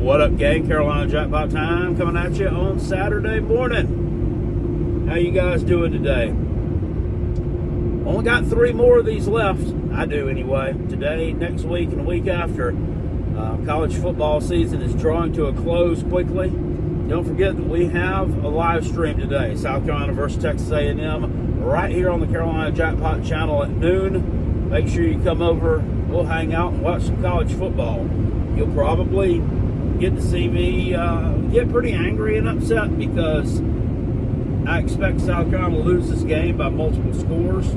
What up, gang? Carolina Jackpot time coming at you on Saturday morning. How you guys doing today? Only got 3 more of these left. I do anyway. Today, next week, and the week after. College football season is drawing to a close quickly. Don't forget that we have a live stream today. South Carolina versus Texas A&M right here on the Carolina Jackpot channel at noon. Make sure you come over. We'll hang out and watch some college football. You'll probably get to see me get pretty angry and upset because I expect South Carolina to lose this game by multiple scores.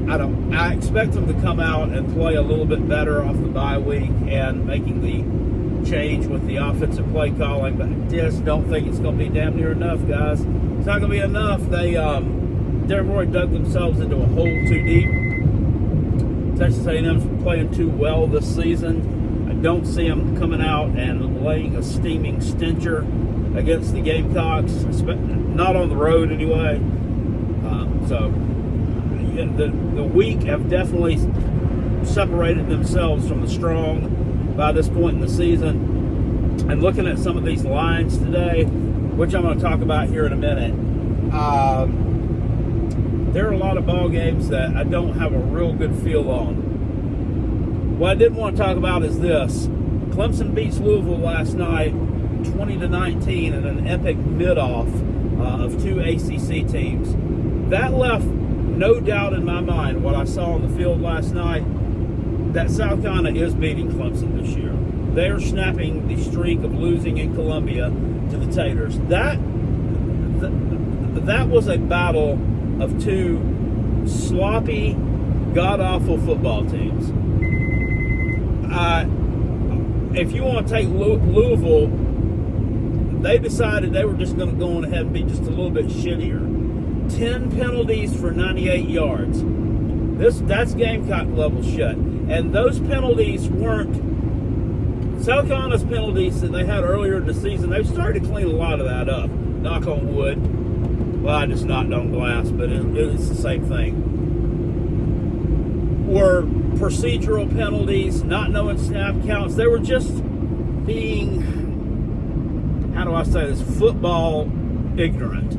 I expect them to come out and play a little bit better off the bye week and making the change with the offensive play calling, but I just don't think it's going to be damn near enough, guys. It's not going to be enough. They've already dug themselves into a hole too deep. Texas A&M's playing too well this season. I don't see them coming out and laying a steaming stencher against the Gamecocks, not on the road anyway. The weak have definitely separated themselves from the strong by this point in the season. And looking at some of these lines today, which I'm going to talk about here in a minute, there are a lot of ball games that I don't have a real good feel on. What I did want to talk about is this. Clemson beats Louisville last night 20-19 in an epic mid-off of 2 ACC teams. That left no doubt in my mind, what I saw on the field last night, that South Carolina is beating Clemson this year. They are snapping the streak of losing in Columbia to the Taters. That was a battle of 2 sloppy, god-awful football teams. If you want to take Louisville, they decided they were just going to go on ahead and be just a little bit shittier. 10 penalties for 98 yards. That's Gamecock level shit. And those penalties weren't South Carolina's penalties that they had earlier in the season. They've started to clean a lot of that up. Knock on wood. Well, I just knocked on glass, but it's the same thing. Were procedural penalties, not knowing snap counts. They were just being, how do I say this, football ignorant.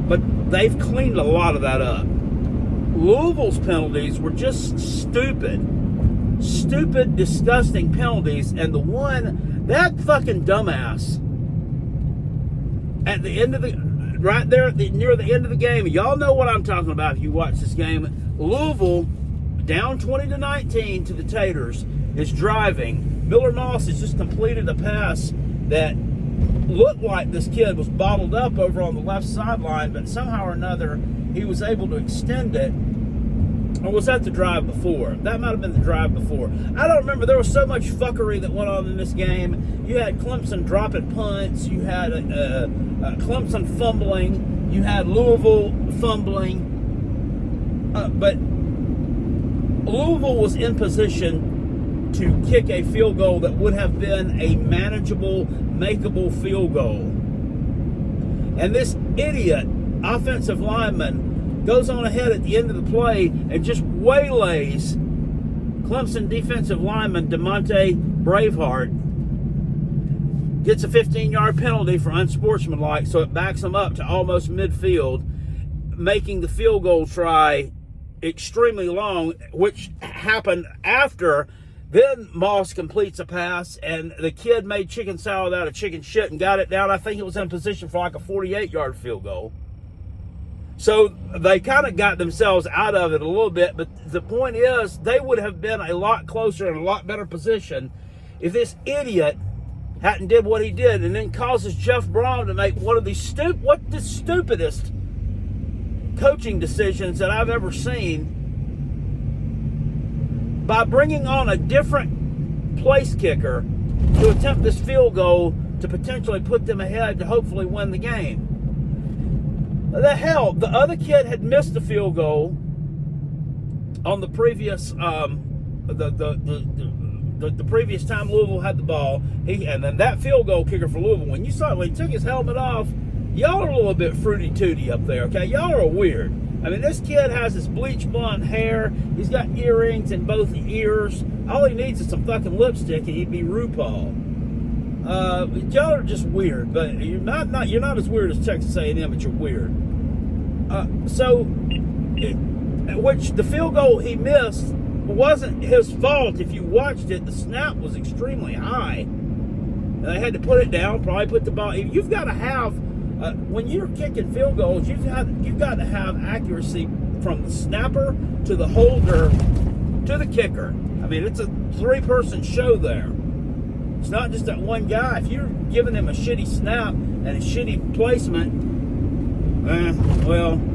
But they've cleaned a lot of that up. Louisville's penalties were just stupid, disgusting penalties. And the one, that fucking dumbass, at the end of the, right there near the end of the game, y'all know what I'm talking about if you watch this game. Louisville, down 20-19 to the Taters, is driving. Miller Moss has just completed a pass that looked like this kid was bottled up over on the left sideline, but somehow or another he was able to extend it. Or was that the drive before? That might have been the drive before. I don't remember. There was so much fuckery that went on in this game. You had Clemson dropping punts. You had Clemson fumbling. You had Louisville fumbling. But Louisville was in position to kick a field goal that would have been a manageable, makeable field goal. And this idiot offensive lineman goes on ahead at the end of the play and just waylays Clemson defensive lineman DeMonte Braveheart. Gets a 15-yard penalty for unsportsmanlike, so it backs him up to almost midfield, making the field goal try extremely long, which happened after. Then Moss completes a pass, and the kid made chicken salad out of chicken shit and got it down. I think it was in position for like a 48-yard field goal. So they kind of got themselves out of it a little bit, but the point is they would have been a lot closer and a lot better position if this idiot hadn't did what he did and then causes Jeff Braun to make one of the stupidest coaching decisions that I've ever seen, by bringing on a different place kicker to attempt this field goal to potentially put them ahead to hopefully win the game. The hell, the other kid had missed the field goal on the previous the previous time Louisville had the ball. And then that field goal kicker for Louisville, when you saw it, when he took his helmet off, y'all are a little bit fruity tooty up there, okay? Y'all are weird. I mean, this kid has this bleach blonde hair. He's got earrings in both the ears. All he needs is some fucking lipstick, and he'd be RuPaul. Y'all are just weird, but you're not as weird as Texas A&M, but you're weird. Which the field goal he missed wasn't his fault. If you watched it, the snap was extremely high. They had to put it down, probably put the ball. You've got to have, when you're kicking field goals, you've got to have accuracy from the snapper to the holder to the kicker. I mean, it's a three-person show there. It's not just that one guy. If you're giving him a shitty snap and a shitty placement,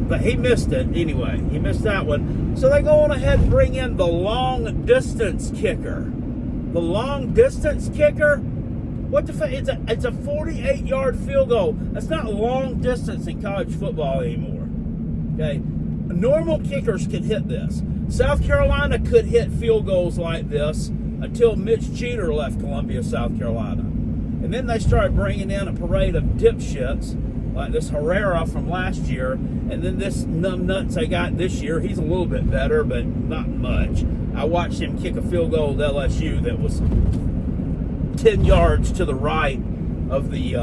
but he missed it anyway. He missed that one. So they go on ahead and bring in the long-distance kicker. The long-distance kicker? What the fuck? It's a 48-yard field goal. That's not long distance in college football anymore. Okay? Normal kickers can hit this. South Carolina could hit field goals like this until Mitch Jeter left Columbia, South Carolina. And then they started bringing in a parade of dipshits, like this Herrera from last year, and then this numbnuts they got this year. He's a little bit better, but not much. I watched him kick a field goal at LSU that was 10 yards to the right of the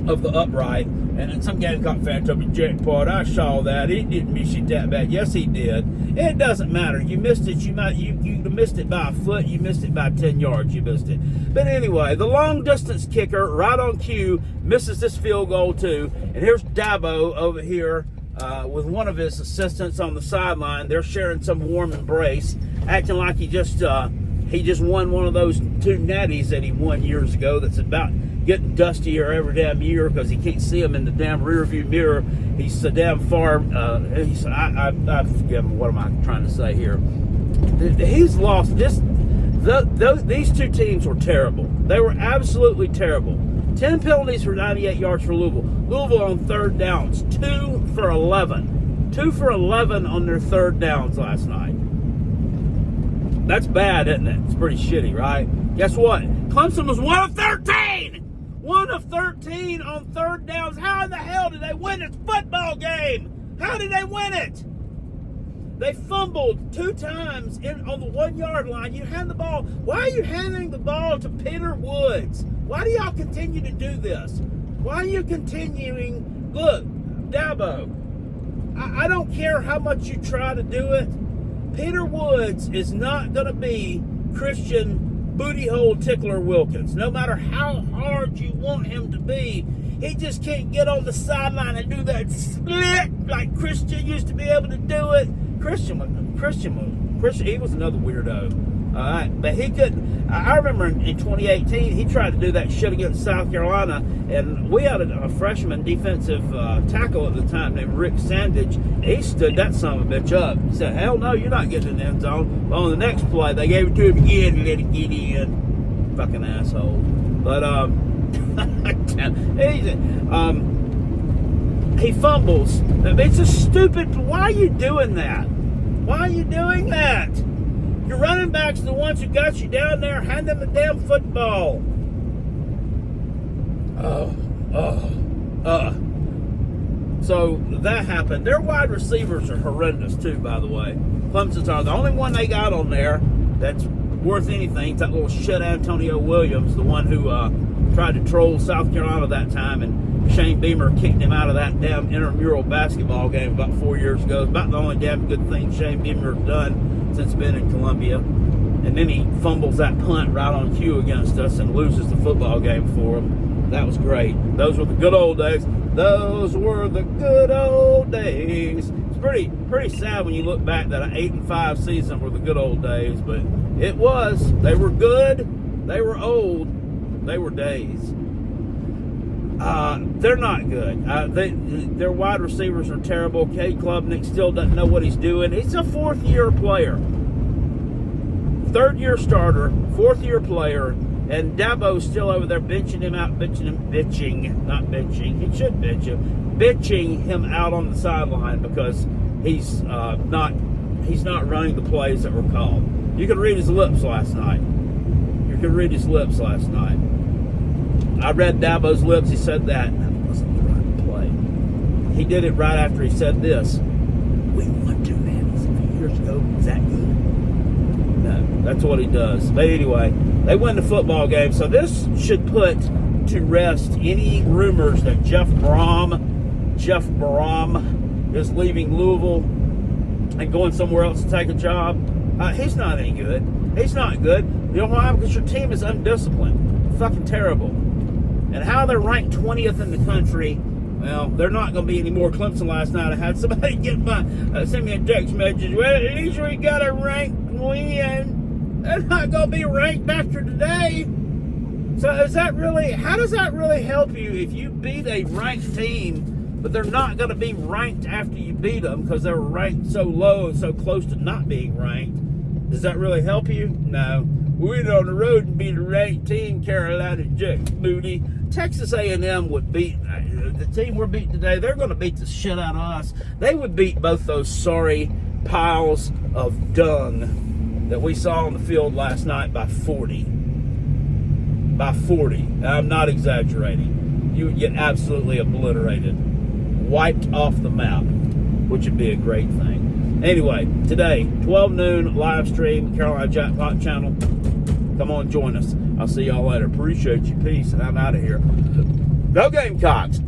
upright, and in some game got Phantom jackpot. I saw that. He didn't miss it that bad. Yes, he did. It doesn't matter. You missed it. You missed it by a foot. You missed it by 10 yards. You missed it. But anyway, the long distance kicker, right on cue, misses this field goal too. And here's Dabo over here with one of his assistants on the sideline. They're sharing some warm embrace, acting like he just won one of those 2 natties that he won years ago. That's about getting dustier every damn year because he can't see him in the damn rear view mirror. He's so damn far. I forgive him. What am I trying to say here? He's lost this. These two teams were terrible. They were absolutely terrible. 10 penalties for 98 yards for Louisville. Louisville on third downs, 2 for 11. 2 for 11 on their third downs last night. That's bad, isn't it? It's pretty shitty, right? Guess what? Clemson was 1 of 13! 1 of 13 on third downs. How in the hell did they win this football game? How did they win it? They fumbled 2 times on the 1 yard line. You hand the ball. Why are you handing the ball to Peter Woods? Why do y'all continue to do this? Why are you continuing? Look, Dabo, I don't care how much you try to do it. Peter Woods is not going to be Christian booty hole tickler Wilkins. No matter how hard you want him to be, he just can't get on the sideline and do that split like Christian used to be able to do it. Christian, he was another weirdo. All right, but he couldn't. I remember in 2018, he tried to do that shit against South Carolina, and we had a freshman defensive tackle at the time named Rick Sandage. He stood that son of a bitch up. He said, hell no, you're not getting in the end zone. But on the next play, they gave it to him again and let it get in. Fucking asshole. But, he fumbles. It's a stupid, why are you doing that? Why are you doing that? Your running backs are the ones who got you down there. Hand them the damn football. So that happened. Their wide receivers are horrendous too, by the way. Clemson's are. The only one they got on there that's worth anything is that little shit Antonio Williams, the one who tried to troll South Carolina that time, and Shane Beamer kicked him out of that damn intramural basketball game about 4 years ago. It's about the only damn good thing Shane Beamer has done since been in Columbia. And then he fumbles that punt right on cue against us and loses the football game for him. That was great. Those were the good old days. Those were the good old days. It's pretty sad when you look back that an 8-5 season were the good old days, but it was. They were good. They were old. They were days. They're not good. Their wide receivers are terrible. Cade Klubnik still doesn't know what he's doing. He's a fourth-year player. Third-year starter, fourth-year player, and Dabo's still over there bitching him out, he should bitch him, bitching him out on the sideline because he's not running the plays that were called. You could read his lips last night. I read Dabo's lips. He said that wasn't the right play. He did it right after he said this. We won 2 natties a few years ago. Is that good? No. That's what he does. But anyway, they win the football game. So this should put to rest any rumors that Jeff Brom is leaving Louisville and going somewhere else to take a job. He's not any good. He's not good. You know why? Because your team is undisciplined. Fucking terrible. And how they're ranked 20th in the country, well, they're not going to be any more. Clemson last night, I had somebody send me a text message. Well, at least we got a ranked win. They're not going to be ranked after today. So is that really, how does that really help you if you beat a ranked team, but they're not going to be ranked after you beat them because they were ranked so low and so close to not being ranked? Does that really help you? No. We went on the road and beat a ranked team, Carolina Jacks booty. Texas A&M would beat the team we're beating today. They're going to beat the shit out of us. They would beat both those sorry piles of dung that we saw on the field last night by 40. By 40. I'm not exaggerating. You would get absolutely obliterated. Wiped off the map, which would be a great thing. Anyway, today, 12 noon, live stream, Carolina Jackpot channel. Come on, join us. I'll see y'all later. Appreciate you. Peace, and I'm out of here. Go Gamecocks.